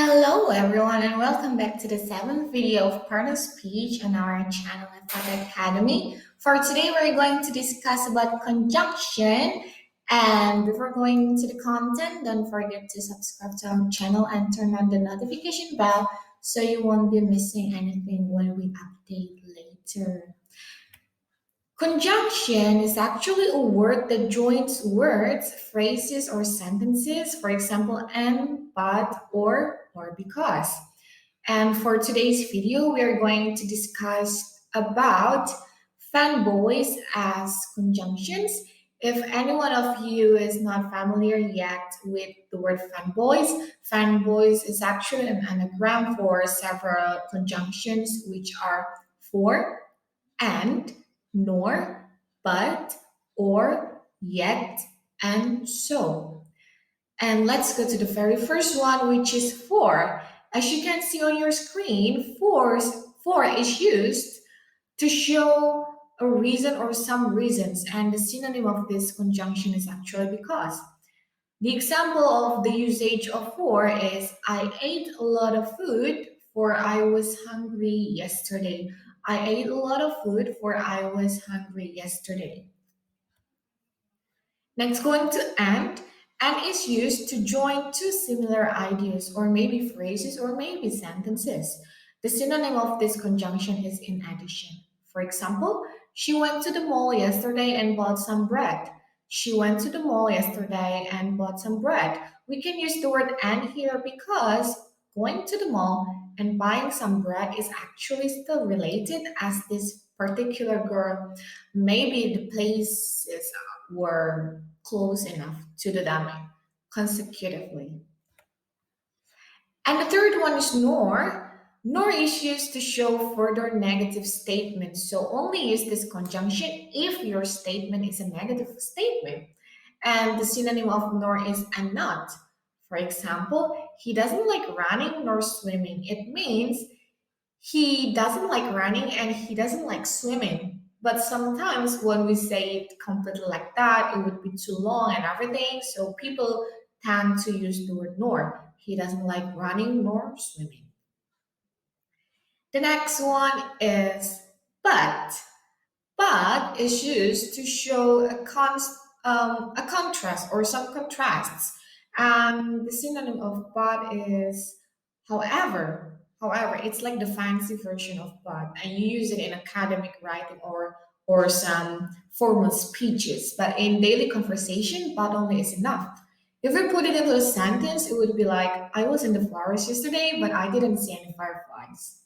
Hello everyone and welcome back to the seventh video of part of speech on our channel Efata Academy. For today we're going to discuss about conjunction, and before going into the content, don't forget to subscribe to our channel and turn on the notification bell so you won't be missing anything when we update later. Conjunction is actually a word that joins words, phrases, or sentences, for example, and, but, or because. And for today's video, we are going to discuss about fanboys as conjunctions. If any one of you is not familiar yet with the word fanboys is actually an anagram for several conjunctions, which are for, and, nor, but, or, yet, and so. And let's go to the very first one, which is for. As you can see on your screen, for is used to show a reason or some reasons, and the synonym of this conjunction is actually because. The example of the usage of for is I ate a lot of food for I was hungry yesterday. I ate a lot of food for I was hungry yesterday. Next, going to and is used to join two similar ideas or maybe phrases or maybe sentences. The synonym of this conjunction is in addition. For example, she went to the mall yesterday and bought some bread. She went to the mall yesterday and bought some bread. We can use the word and here because going to the mall and buying some bread is actually still related, as this particular girl, maybe the places were close enough to do them consecutively. And the third one is nor. Nor is used to show further negative statements. So only use this conjunction if your statement is a negative statement. And the synonym of nor is and not. For example, he doesn't like running nor swimming. It means he doesn't like running and he doesn't like swimming. But sometimes when we say it completely like that, it would be too long and everything. So people tend to use the word nor. He doesn't like running nor swimming. The next one is but. But is used to show a contrast or some contrasts. And the synonym of but is however. However, it's like the fancy version of but, and you use it in academic writing or some formal speeches. But in daily conversation, but only is enough. If we put it into a sentence, it would be like, I was in the forest yesterday, but I didn't see any fireflies.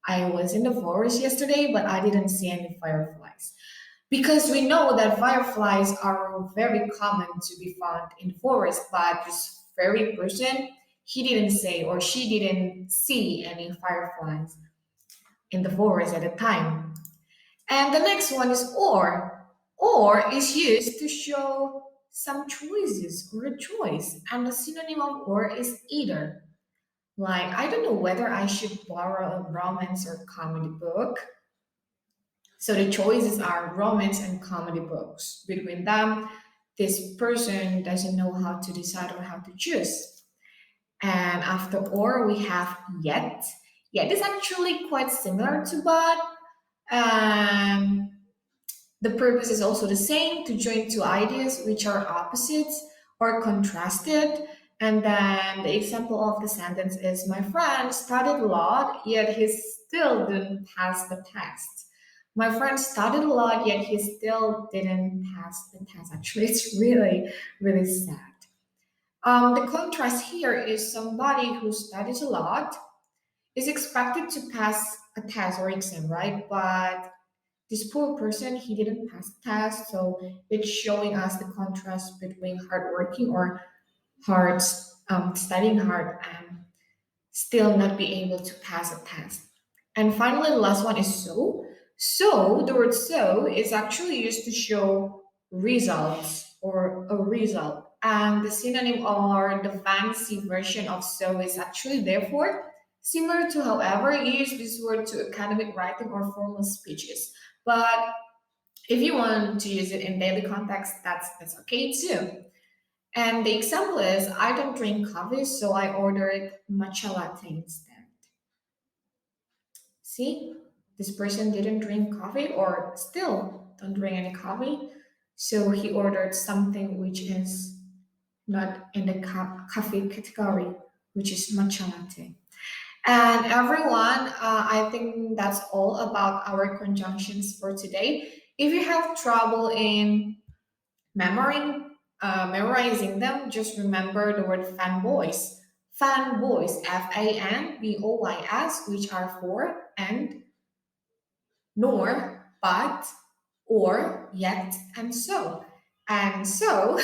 I was in the forest yesterday, but I didn't see any fireflies. Because we know that fireflies are very common to be found in the forest, but this very person, he didn't say or she didn't see any fireflies in the forest at the time. And the next one is or. Or is used to show some choices or a choice. And the synonym of or is either. Like, I don't know whether I should borrow a romance or comedy book. So the choices are romance and comedy books. Between them, this person doesn't know how to decide or how to choose. And after or, we have yet. Yet is actually quite similar to but. Um, the purpose is also the same, to join two ideas which are opposites or contrasted. And then the example of the sentence is my friend studied a lot, yet he still didn't pass the test. My friend studied a lot, yet he still didn't pass the test. Actually, it's really, really sad. The contrast here is somebody who studies a lot is expected to pass a test or exam, right? But this poor person, he didn't pass the test, so it's showing us the contrast between hardworking or hard studying hard and still not be able to pass a test. And finally, the last one is so. So the word so is actually used to show results or a result. And the synonym or the fancy version of so is actually therefore. Similar to, however, you use this word to academic writing or formal speeches. But if you want to use it in daily context, that's okay too. And the example is I don't drink coffee, so I ordered matcha latte instead. See, this person didn't drink coffee or still don't drink any coffee, so he ordered something which is not in the coffee category, which is matcha latte. And everyone, I think that's all about our conjunctions for today. If you have trouble in memorizing them, just remember the word fanboys. Fanboys, Fanboys, which are for and, nor, but, or, yet, and so. And so,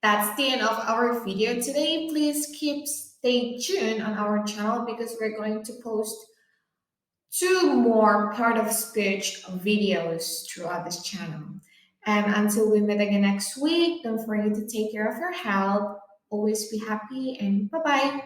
that's the end of our video today. Please keep stay tuned on our channel because we're going to post two more part of speech videos throughout this channel. And until we meet again next week, don't forget to take care of your health. Always be happy and bye bye.